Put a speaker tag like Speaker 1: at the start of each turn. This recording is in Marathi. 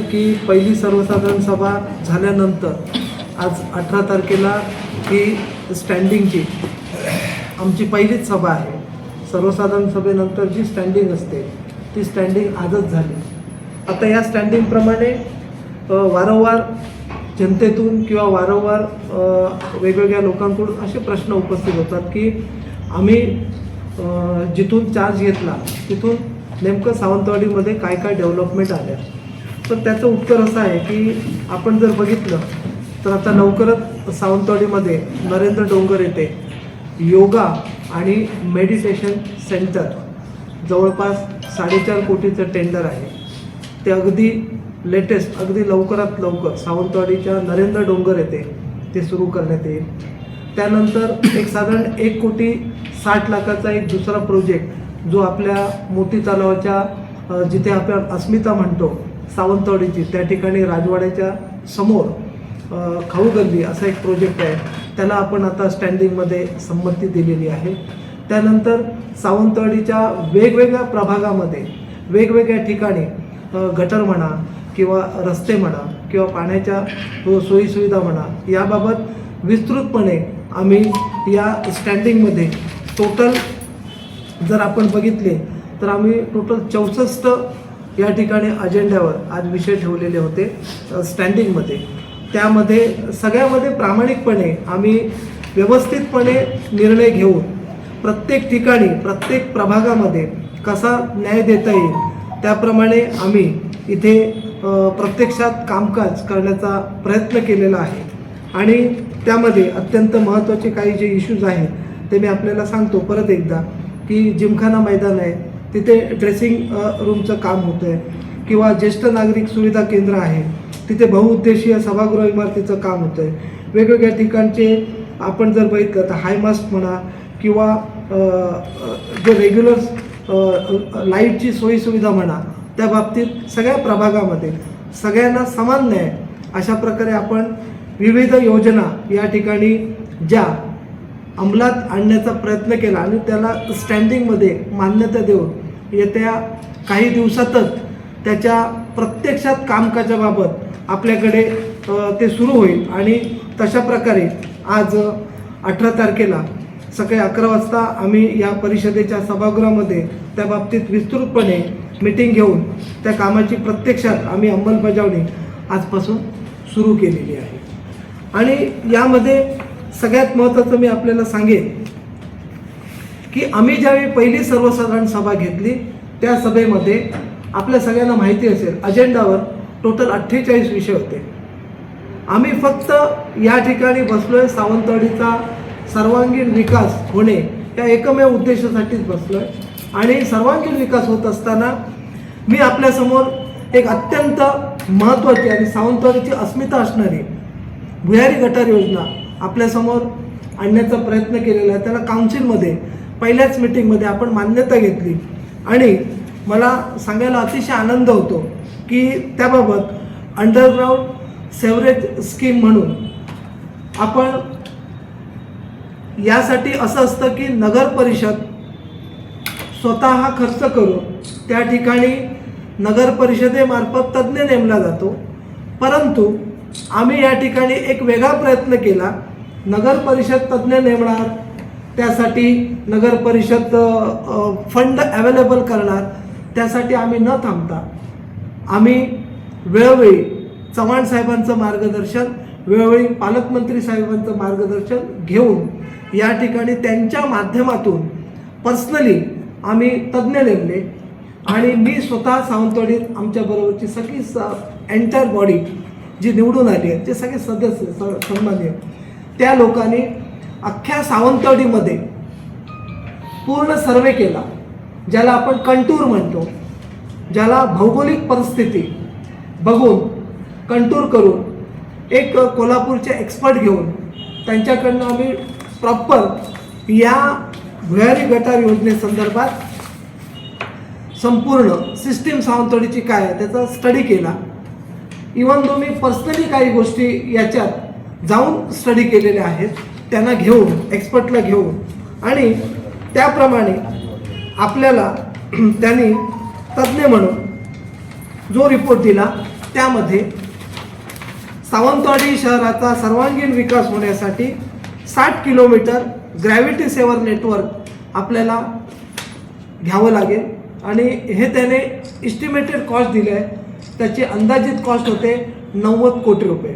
Speaker 1: की पहिली सर्वसाधारण सभा झाल्यानंतर आज 18 तारखेला ही स्टँडिंगची आमची पहिलीच सभा आहे. सर्वसाधारण सभेनंतर जी स्टँडिंग असते ती स्टँडिंग आजच झाली. आता या स्टँडिंगप्रमाणे वारंवार जनतेतून किंवा वारंवार वेगवेगळ्या लोकांकडून असे प्रश्न उपस्थित होतात की आम्ही जिथून चार्ज घेतला तिथून नेमकं सावंतवाडीमध्ये काय काय डेव्हलपमेंट आल्या. तर त्याचं उत्तर असं आहे की आपण जर बघितलं तर आता लवकरच सावंतवाडीमध्ये नरेंद्र डोंगर येथे योगा आणि मेडिटेशन सेंटर जवळपास 4.5 कोटीचं टेंडर आहे. ते अगदी लेटेस्ट अगदी लवकरात लवकर सावंतवाडीच्या नरेंद्र डोंगर येथे ते सुरू करण्यात येईल. त्यानंतर एक साधारण 1,60,00,000चा एक दुसरा प्रोजेक्ट जो आपल्या मोती तलावाच्या जिथे आपण अस्मिता म्हणतो सावंतवाडीची त्या ठिकाणी राजवाड्याच्या समोर खाऊ गल्ली असा एक प्रोजेक्ट आहे. त्याला आपण आता स्टँडिंगमध्ये संमती दिलेली आहे. त्यानंतर सावंतवाडीच्या वेगवेगळ्या प्रभागामध्ये वेगवेगळ्या ठिकाणी गटर म्हणा किंवा रस्ते म्हणा किंवा पाण्याच्या सोयीसुविधा म्हणा याबाबत विस्तृतपणे आम्ही या स्टँडिंगमध्ये टोटल जर आपण बघितले तर आम्ही टोटल 64 या ठिकाणी अजेंड्यावर आज विषय ठेवलेले होते स्टँडिंगमध्ये. त्यामध्ये सगळ्यामध्ये प्रामाणिकपणे आम्ही व्यवस्थितपणे निर्णय घेऊन प्रत्येक ठिकाणी प्रत्येक प्रभागामध्ये कसा न्याय देता येईल त्याप्रमाणे आम्ही इथे प्रत्यक्षात कामकाज करण्याचा प्रयत्न केलेला आहे. आणि त्यामध्ये अत्यंत महत्त्वाचे काही जे इश्यूज आहेत ते मी आपल्याला सांगतो परत एकदा की जिमखाना मैदान आहे तिथे ड्रेसिंग रूमचं काम होतं आहे किंवा ज्येष्ठ नागरिक सुविधा केंद्र आहे तिथे बहुउद्देशीय सभागृह इमारतीचं काम होतं आहे. वेगवेगळ्या ठिकाणचे आपण जर बघितलं तर हायमास्ट म्हणा किंवा जे रेग्युलर लाईटची सोयीसुविधा म्हणा त्या बाबतीत सगळ्या प्रभागामध्ये सगळ्यांना समान न्याय अशा प्रकारे आपण विविध योजना या ठिकाणी ज्या अंमलात आणण्याचा प्रयत्न केला आणि त्याला स्टँडिंगमध्ये मान्यता देऊन येत्या काही दिवसातच त्याच्या प्रत्यक्षात कामकाजाबाबत आपल्याकडे ते सुरू होईल. आणि तशा प्रकारे आज 18 तारखेला सकाळी 11 वाजता आम्ही या परिषदेच्या सभागृहामध्ये त्या बाबतीत विस्तृतपणे मीटिंग घेऊन त्या कामाची प्रत्यक्षात आम्ही अंमलबजावणी आजपासून सुरू केलेली आहे. आणि यामध्ये सगळ्यात महत्त्वाचं मी आपल्याला सांगेन की आम्ही ज्यावेळी पहिली सर्वसाधारण सभा घेतली त्या सभेमध्ये आपल्या सगळ्यांना माहिती असेल अजेंडावर टोटल 48 विषय होते. आम्ही फक्त या ठिकाणी बसलोय सावंतवाडीचा सर्वांगीण विकास होणे या एकमेव उद्देशासाठीच बसलोय. आणि सर्वांगीण विकास होत असताना मी आपल्यासमोर एक अत्यंत महत्त्वाची आणि सावंतवाडीची अस्मिता असणारी भुयारी गटार योजना आपल्यासमोर आणण्याचा प्रयत्न केलेला आहे. त्याला काउन्सिलमध्ये पहिल्याच मीटिंगमध्ये आपण मान्यता घेतली. आणि मला सांगायला अतिशय आनंद होतो की त्याबाबत अंडरग्राऊंड सेवरेज स्कीम म्हणून आपण यासाठी असं असतं की नगर परिषद स्वतः खर्च करून त्या ठिकाणी नगर परिषदेमार्फत तज्ज्ञ नेमला जातो. परंतु आम्ही या ठिकाणी एक वेगळा प्रयत्न केला. नगर परिषद तज्ज्ञ नेमणार त्यासाठी नगर परिषद फंड अवेलेबल करणार त्यासाठी आम्ही न थांबता आम्ही वेळोवेळी चव्हाण साहेबांचं मार्गदर्शन वेळोवेळी पालकमंत्री साहेबांचं मार्गदर्शन घेऊन या ठिकाणी त्यांच्या माध्यमातून पर्सनली आम्ही तज्ज्ञ नेमले. आणि मी स्वतः सावंतवाडीत आमच्याबरोबरची सगळी एंटायर बॉडी जी निवडून आली आहे ते सगळे सदस्य सन्मान्य त्या लोकांनी अख्ख्या सावंतवाडीमध्ये पूर्ण सर्वे केला. ज्याला आपण कंटूर म्हणतो, ज्याला भौगोलिक परिस्थिती बघून कंटूर करून एक कोल्हापूरचे एक्सपर्ट घेऊन त्यांच्याकडनं आम्ही प्रॉपर या भुयारी गटार योजनेसंदर्भात संपूर्ण सिस्टीम सावंतवाडीची काय आहे त्याचा स्टडी केला. इवन दो मी पर्सनली काही गोष्टी याच्यात जाऊन स्टडी केलेल्या आहेत त्यांना घेऊन एक्सपर्टला घेऊन. आणि त्याप्रमाणे आपल्याला त्यांनी तज्ज्ञ म्हणून जो रिपोर्ट दिला त्यामध्ये सावंतवाडी शहराचा सर्वांगीण विकास होण्यासाठी 60 किलोमीटर ग्रॅव्हिटी सेवर नेटवर्क आपल्याला घ्यावं लागेल आणि हे त्याने इस्टिमेटेड कॉस्ट दिले आहे. त्याची अंदाजित कॉस्ट होते 90 कोटी रुपये.